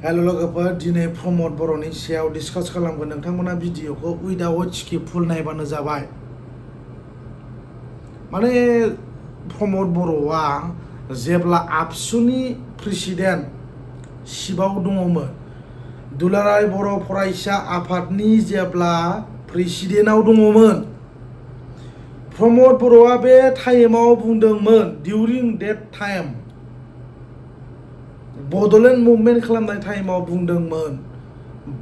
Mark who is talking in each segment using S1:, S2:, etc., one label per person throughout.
S1: Hello लोगोफोर दिनै प्रमद बर'नि सायाव डिसकास खालामगोन नोंथांमोना भिडिअखौ उइदाउट स्किप फुल नायबानो जाबाय माने प्रमद बर'आ जेब्ला आबसुनि प्रेसिडेन्ट सिबाव दङमोन दुलाराय बर' फरायसा आफादनि जेब्ला प्रेसिडेन्टआव दङमोन प्रमद बर'आ बे टाइमाव बुंदोंमोन डिउरिं डेट टाइम बड'लेण्ड मुभमेन्ट खालामनाय टाइमाव बुंदोंमोन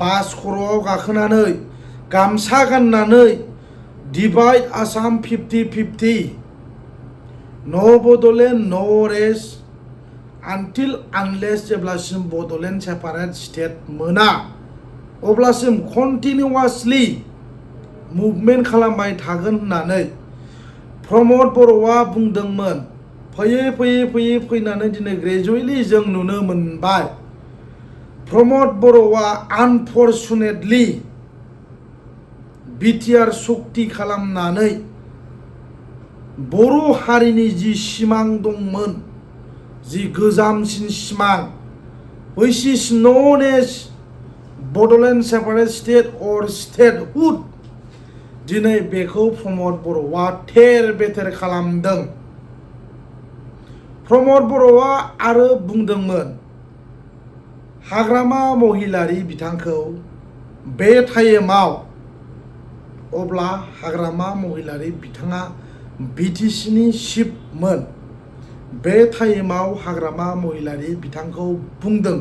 S1: बास खर'आव गाखोनानै गामसा गाननानै डिभाइड आसाम 50-50 नो बड'लेण्ड नो रेस्ट आनटिल आनलेस जेब्लासिम बड'लेण्ड सेपारेट स्टेट मोना अब्लासिम कन्टिनिउवासलि मुभमेन्ट खालामबाय थागोन होननानै प्रमद बर'आ बुंदोंमोन फैयै फैनानै दिनै ग्रेजुवेटलि जों नुनो मोनबाय प्रमद बर'आ आनफर्चुनेटलि बिटिआर सक्ति खालामनानै बर' हारिनि जि सिमां दंमोन जि गोजामसिन सिमां which is known as Bodoland separate state or statehood दिनै बेखौ प्रमद बर'आ थेर बेथेर खालामदों प्रमद बर'आ आरो बुंदोंमोन हाग्रामा महिलारी बिथांखौ बे टाइमाव अब्ला हाग्रामा महिलारी बिथाङा बिटिसिनि चिफमोन बे टाइमाव हाग्रामा महिलारी बिथांखौ बुंदों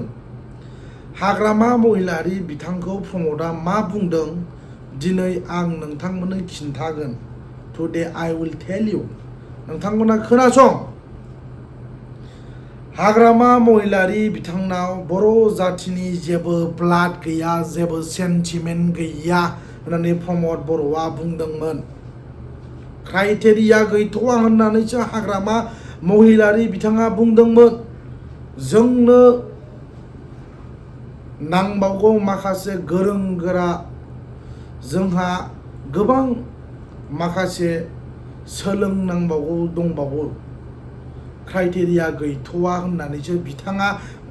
S1: हाग्रामा महिलारी बिथांखौ प्रमदआ मा बुंदों दिनै आं नोंथांमोननो खिन्थागोन टुडे आइ विल टेल इउ नोंथांमोना खोनासं हाग्रामा महिलारी बिथांनाव बर' जातिनि जेबो ब्लाड गैया जेबो सेन्टिमेन्ट गैया होननानै प्रमद बर'आ बुंदोंमोन क्राइटेरिया गैथ'वा होननानैसो हाग्रामा महिलारी बिथाङा बुंदोंमोन जोंनो नांबावगौ माखासे गोरों गोरा जोंहा गोबां माखासे सोलोंनांबावगौ दंबावो क्राइटेरिया गैथ'वा होननानैसो बिथाङा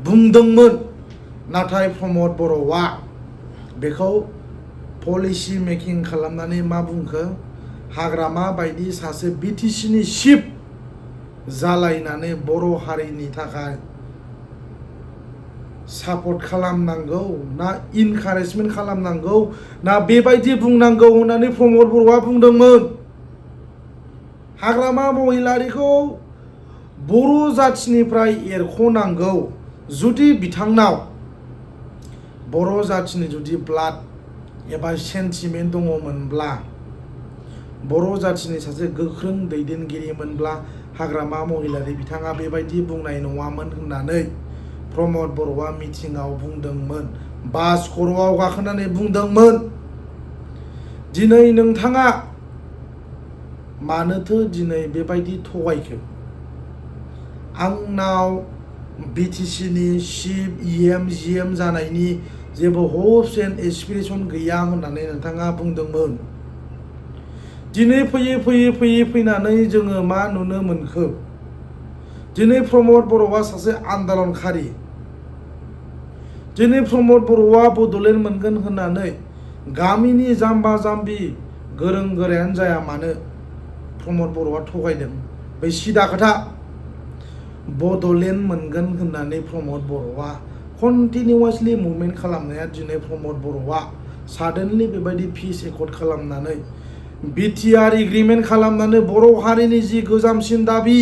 S1: बुंदोंमोन नाथाय प्रमद बर'आ बेखौ पलिसि मेकिं खालामनानै मा बुंखो हाग्रामा बायदि सासे बिटिसिनि चिफ जालायनानै बर' हारिनि थाखाय सापर्ट खालामनांगौ ना इनकारेजमेन्ट खालामनांगौ ना बेबायदि बुंनांगौ होननानै प्रमद बर'आ बुंदोंमोन हाग्रामा महिलारिखौ बर' जातिनिफ्राय एरख'नांगौ जुदि बिथांनाव बर' जातिनि जुदि ब्लाड एबा सेन्टिमेन्ट दङमोनब्ला बर' जातिनि सासे गोख्रों दैदेनगिरिमोनब्ला हाग्रामा महिलारी बिथाङा बेबायदि बुंनाय नङामोन होननानै प्रमद बर'आ मिटिंआव बुंदोंमोन बास खर'आव गाखोनानै बुंदोंमोन दिनै नोंथाङा मानोथो दिनै बेबायदि थगायखो आंनाव बिटिसिनि चिफ EM GM जानायनि जेबो हप्स एन्ड एसपिरेसन गैया होननानै नोंथाङा बुंदोंमोन दिनै फैनानै जोङो मा नुनो मोनखो दिनै प्रमद बर'आ सासे आन्दलनखारि दिनै प्रमद बर'आ बड'लेण्ड मोनगोन होननानै गामिनि जाम्बा जाम्बि गोरों गोरायानो जाया मानो प्रमद बर'आ थगायदों बे सिदा खोथा बड'लेण्ड मोनगोन होननानै प्रमद बर'आ कन्टिनिउवासलि मुभमेन्ट खालामनाया दिनै प्रमद बर'आ साडेनलि बेबायदि पिस एकर्ड खालामनानै बिटिआर एग्रिमेन्ट खालामनानै बर' हारिनि जि गोजामसिन दाबि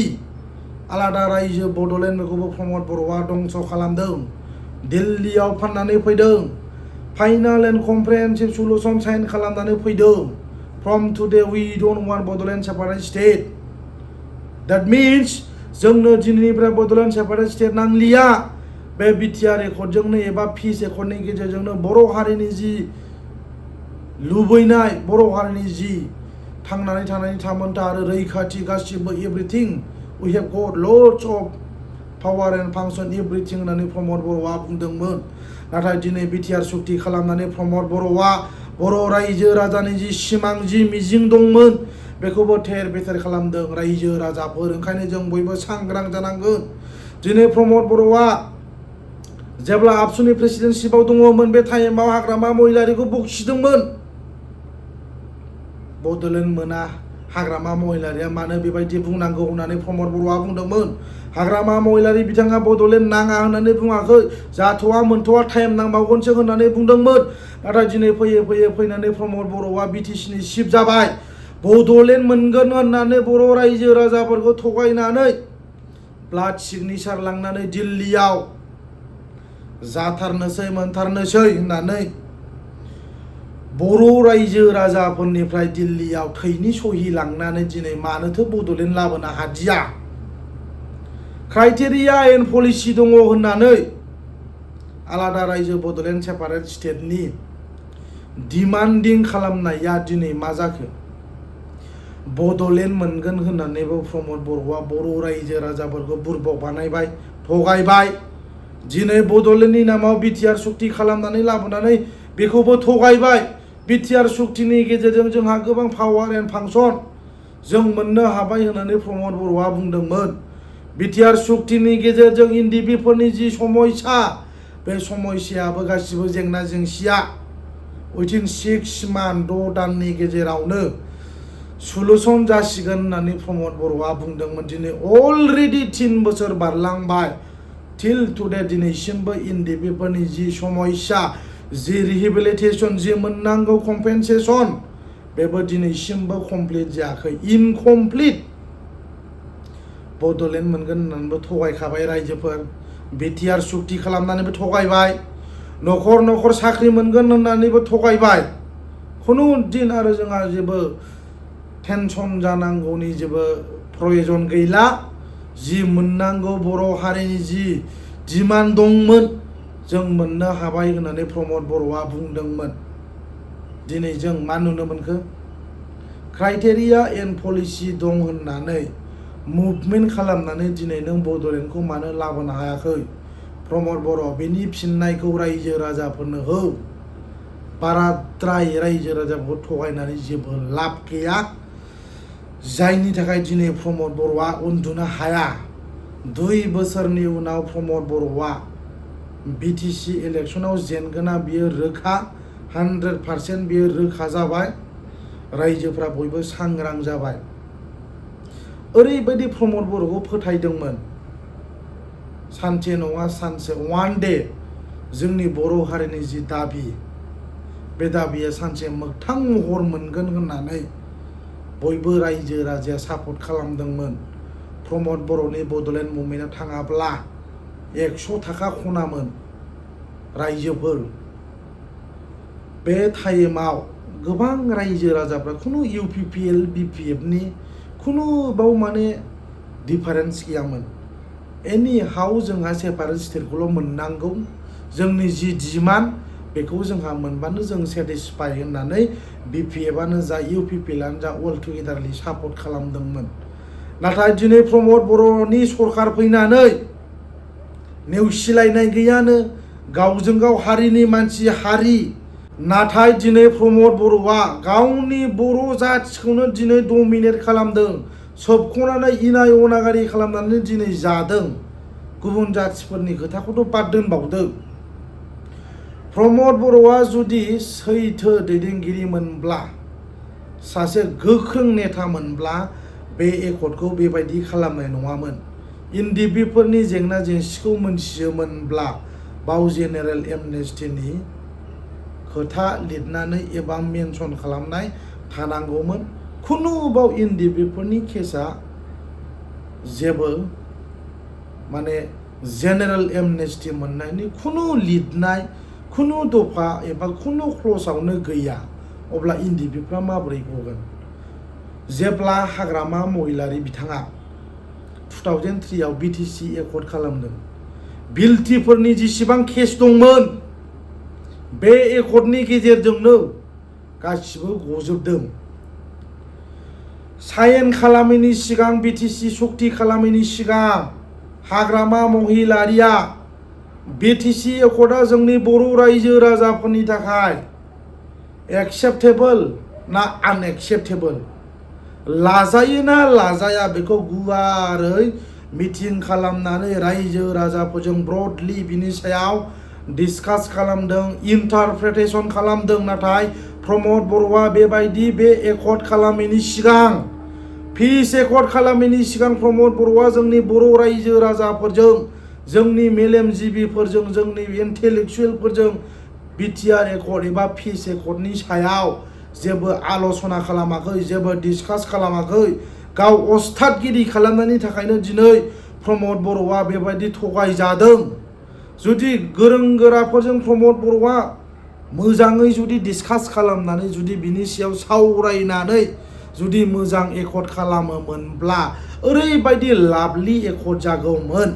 S1: आलादा रायजो बड'लेण्ड बेखौबो प्रमद बर'आ दंस' खालामदों दिल्लीयाव फाननानै फैदों final and comprehensive solution sign खालामनानै फैदों from today we don't want Bodoland separate state that means जोंनो दिनैनिफ्राय बड'लेण्ड सेपारेट स्टेट नांलिया बे बिटिआर एकर्डजोंनो एबा पिस एकर्डनि गेजेरजोंनो बर' हारिनि जि लुबैनाय बर' हारिनि जि थांनानै थानायनि थामोनथा आरो रैखाथि गासिबो everything we have got lots of power and फांसन एभ्रिथिं होननानै प्रमद बर'आ बुंदोंमोन नाथाय दिनै बिटिआर सुक्ति खालामनानै प्रमद बर'आ बर' रायजो राजानि जि सिमां जि मिजिं दंमोन बेखौबो थेर बेथेर खालामदों रायजो राजाफोर ओंखायनो जों बयबो सांग्रां जानांगोन दिनै प्रमद बर'आ जेब्ला आबसुनि प्रेसिडेन्टशिपआव दङमोन बे टाइमाव हाग्रामा महिलारिखौ बखिदोंमोन। बड'लेण्ड मोना हाग्रामा महिलारिया मानो बेबायदि बुंनांगौ होननानै प्रमद बर'आ बुंदोंमोन। हाग्रामा महिलारि बिथाङा बड'लेण्ड नाङा होननानै बुङाखै, जाथ'वा मोनथ'वा टाइम नांबावगोनसो होननानै बुंदोंमोन। नाथाय दिनै फैयै फैनानै प्रमद बर'आ बिटिसिनि चिफ जाबाय। बड'लेण्ड मोनगोन होननानै बर' रायजो राजाफोरखौ थगायनानै ब्लाड सिगनेचार लांनानै दिल्लीयाव जाथारनोसै मोनथारनोसै होननानै बर' रायजो राजाफोरनिफ्राय दिल्लीयाव थैनि सहि लांनानै दिनै मानोथो बड'लेण्ड लाबोनो हादिया? क्राइटेरिया एन्ड पलिसि दङ होननानै आलादा रायजो बड'लेण्ड सेपारेट स्टेटनि डिमान्डिं खालामनाया दिनै मा जाखो? बड'लेण्ड मोनगोन होननानैबो प्रमद बर'आ बर' रायजो राजाफोरखौ बुरबक बानायबाय, थगायबाय। दिनै बड'लेण्डनि नामाव बिटिआर सुक्ति खालामनानै लाबोनानै बेखौबो थगायबाय। बिटिआर सुक्तिनि गेजेरजों जोंहा गोबां पावार एन्ड फांसन जों मोननो हाबाय होननानै प्रमद बर'आ बुंदोंमोन। बिटिआर सुक्तिनि गेजेरजों इन्डिबिफोरनि जि समयसा, बे समयसायाबो गासिबो जेंना जेंसिया उइथिन 6 मान्थ 6 दाननि गेजेरावनो सलुसन जासिगोन होननानै प्रमद बर'आ बुंदोंमोन। दिनै अलरेडि 3 बोसोर बारलांबाय। टिल टुडे दिनैसिमबो इन्डिबिफोरनि जि समयसा, जि रिहेबिलिटेसन, जि मोननांगौ कम्पेनसेसन, बेबो दिनैसिमबो कमप्लिट जायाखै, इनकमप्लिट। बड'लेण्ड मोनगोन होननानैबो थगायखाबाय रायजोफोर, बिटिआर सुक्ति खालामनानैबो थगायबाय, न'खर न'खर साख्रि मोनगोन होननानैबो थगायबाय। खुनु दिन आरो जोंहा जेबो टेनसन जानांगौनि जेबो प्रयजन गैला। जि मोननांगौ बर' हारिनि जि डिमान्ड दंमोन जों मोननो हाबाय होननानै प्रमद बर'आ बुंदोंमोन। दिनै जों मा नुनो मोनखो? क्राइटेरिया एन्ड पलिसि दं होननानै मुभमेन्ट खालामनानै दिनै नों बड'लेण्डखौ मानो लाबोनो हायाखै? प्रमद बर', बेनि फिननायखौ रायजो राजाफोरनो हो। बाराद्राय रायजो राजाफोरखौ थगायनानै जेबो लाब गैया। जायनि थाखाय दिनै प्रमद बर'आ उन्दुनो हाया। 2 बोसोरनि उनाव प्रमद बर'आ बिटिसि इलेक्सनाव जेनगोना बियो रोखा, 100% बियो रोखा जाबाय। रायजोफ्रा बयबो सांग्रां जाबाय। ओरैबायदि प्रमद बर'खौ फोथायदोंमोन, सानसे नङा सानसे, वान डे जोंनि बर' हारिनि जि दाबि, बे दाबिया सानसे मोगथां महर मोनगोन होननानै बयबो रायजो राजाया सापर्ट खालामदोंमोन। प्रमद बर'नि बड'लेण्ड मुभमेन्टआ थाङाब्ला 100 थाखा खनामोन रायजोफोर। बे टाइमाव गोबां रायजो राजाफ्रा खुनु इउपिपिएल बिपिएफनि खुनु बाव माने डिफारेन्स गैयामोन। एनि हाउ जोंहा सेपारेट स्टेटखौल' मोननांगौ, जोंनि जि डिमान्ड बेखौ जोंहा मोनबानो जों सेटिसफाइ होननानै बिपिएफआनो जा इउपिपिएलआनो जा अल टुगेदारलि सापर्ट खालामदोंमोन। नाथाय दिनै प्रमद बर'नि सरकार फैनानै नेवसिलायनाय गैयानो, गावजों गाव हारिनि मानसि हारि। नाथाय दिनै प्रमद बर'आ गावनि बर' जाथिखौनो दिनै डमिनेट खालामदों, सोबख'नानै इनाय अनागारि खालामनानै दिनै जादों। गुबुन जाथिफोरनि खोथाखौथ' बाद दोनबावदो। प्रमद बर'आ जुदि सैथो दैदेनगिरिमोनब्ला, सासे गोख्रों नेतामोनब्ला बे एकर्डखौ बेबायदि खालामनाय नङामोन। इन्डिबिफोरनि जेंना जेंसिखौ मोनथियोमोनब्ला बाव जेनेरेल एमनेस्टिनि खोथा लिरनानै एबा मेनसन खालामनाय थानांगौमोन। खुनु बाव इन्डिबिफोरनि केसा जेबो माने जेनेरेल एमनेस्टि मोननायनि खुनु लिरनाय, खुनु दफा एबा खुनु क्ल'जआवनो गैया। अब्ला इन्डिबिफ्रा माबोरै गगोन? जेब्ला हाग्रामा महिलारि बिथाङा 2003 आव बिटिसि एकर्ड खालामदों, बिलटिफोरनि जेसेबां केस दंमोन बे एकर्डनि गेजेरजोंनो गासिबो गजोबदों। साइन खालामैनि सिगां, बिटिसि सुक्ति खालामैनि सिगां हाग्रामा महिलारिया बिटिसि एकर्डआ जोंनि बर' रायजो राजाफोरनि थाखाय एक्सेप्टेबोल ना आनएक्सेप्टेबोल, लाजायो ना लाजाया बेखौ गुवारै मिटिं खालामनानै रायजो राजाफोरजों ब्रडलि बिनि सायाव डिसकास खालामदों, इन्टारप्रिटेसन खालामदों। नाथाय प्रमद बर'आ बेबायदि बे एकर्ड खालामैनि सिगां, पिस एकर्ड खालामैनि सिगां प्रमद बर'आ जोंनि बर' रायजो राजाफोरजों, जोंनि मेलेमजिबिफोरजों, जोंनि इन्टेलेक्सुयेलफोरजों बिटिआर एकर्ड एबा पिस एकर्डनि सायाव जेबो आल'सना खालामाखै, जेबो डिसकास खालामाखै। गाव अस्थादगिरि खालामनायनि थाखायनो दिनै प्रमद बर'आ बेबायदि थगायजादों। जुदि गोरों गोराफोरजों प्रमद बर'आ मोजाङै जुदि डिसकास खालामनानै जुदि बिनि सायाव सावरायनानै जुदि मोजां एकर्ड खालामोमोनब्ला ओरैबायदि लाभलि एकर्ड जागौमोन।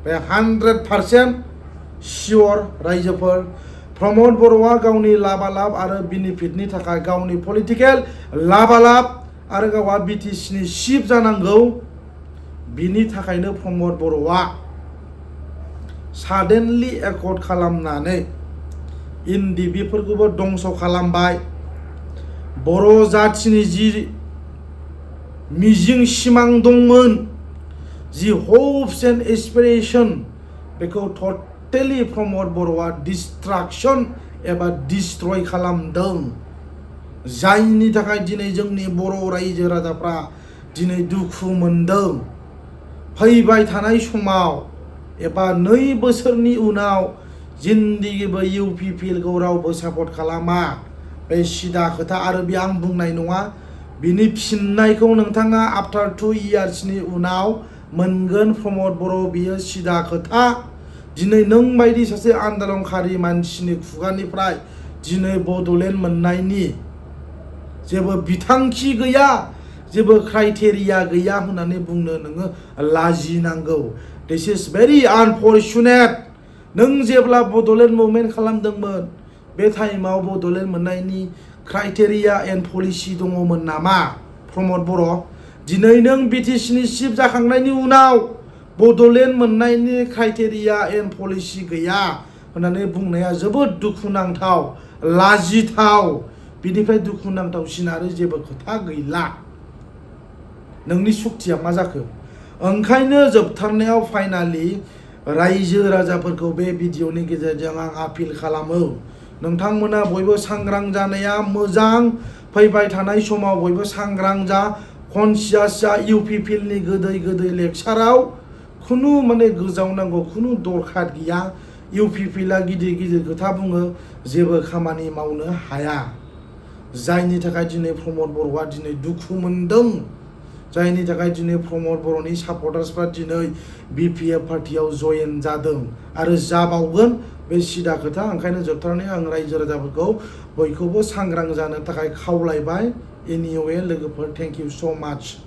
S1: बे 100% सियर रायजोफोर, प्रमद बर'आ गावनि लाबालाब आरो बेनिफिटनि थाखाय, गावनि पलिटिकेल लाबालाब आरो गावहा बिटिसिनि चिफ जानांगौ, बिनि थाखायनो प्रमद बर'आ साडेनलि एकर्ड खालामनानै इन्डिबिफोरखौबो दंस' खालामबाय। बर' जाथिनि जि मिजिं सिमां दंमोन, जि हप्स एन्ड एसपिरेसन, बेखौ टटेलि प्रमद बर'आ डिस्ट्राक्सन एबा डिस्ट्रय खालामदों। जायनि थाखाय दिनै जोंनि बर' रायजो राजाफ्रा दिनै दुखु मोनदों। फैबाय थानाय समाव एबा 2 बोसोरनि उनाव जिन्दिगिबो इउपिपिएलखौ रावबो सापर्ट खालामा। बे सिदा खोथा, आरो बे आं बुंनाय नङा। बिनि फिननायखौ नोंथाङा आफ्टार 2 इयार्सनि उनाव मोनगोन प्रमद बर', बियो सिदा खोथा। दिनै नों बायदि सासे आन्दोलनकारि मानसिनि खुगानिफ्राय दिनै बड'लेण्ड मोननायनि जेबो बिथांखि गैया, जेबो क्राइटेरिया गैया होननानै बुंनो नोङो लाजिनांगौ। दिस इज भेरि आनफर्चुनेट। नों जेब्ला बड'लेण्ड मुभमेन्ट खालामदोंमोन, बे टाइमाव बड'लेण्ड मोननायनि क्राइटेरिया एन्ड पलिसि दङमोन नामा प्रमद बर'? दिनै नों बिटिसिनि चिफ जाखांनायनि उनाव बड'लेण्ड मोननायनि क्राइटेरिया एन्ड पलिसि गैया होननानै बुंनाया जोबोद दुखुनांथाव, लाजिथाव। बिनिफ्राय दुखुनांथावसिन आरो जेबो खोथा गैला। नोंनि सुक्तिया मा जाखो? ओंखायनो जोबथारनायाव फाइनालि रायजो राजाफोरखौ बे भिडिअनि गेजेरजों आं आपिल खालामो, नोंथांमोना बयबो सांग्रां जानाया मोजां। फैबाय थानाय समाव बयबो सांग्रां जा, कनसियास जा। इउपिपिएलनि गोदै गोदै लेक्साराव खुनु गोजावनांगौ खुनु दरखार गैया। इउपिपिएलआ गिदिर गिदिर खोथा बुङो, जेबो खामानि मावनो हाया। जायनि थाखाय दिनै प्रमद बर'आ दिनै दुखु मोनदों, जायनि थाखाय दिनै प्रमद बर'नि सापर्टार्सफ्रा दिनै बिपिएफ पार्टियाव जयेन जादों आरो जाबावगोन। बे सिदा खोथा। ओंखायनो जोबथारनायाव आं रायजो राजाफोरखौ बयखौबो सांग्रां जानो थाखाय खावलायबाय। एनिवे लोगोफोर, थेंक इउ स' माच।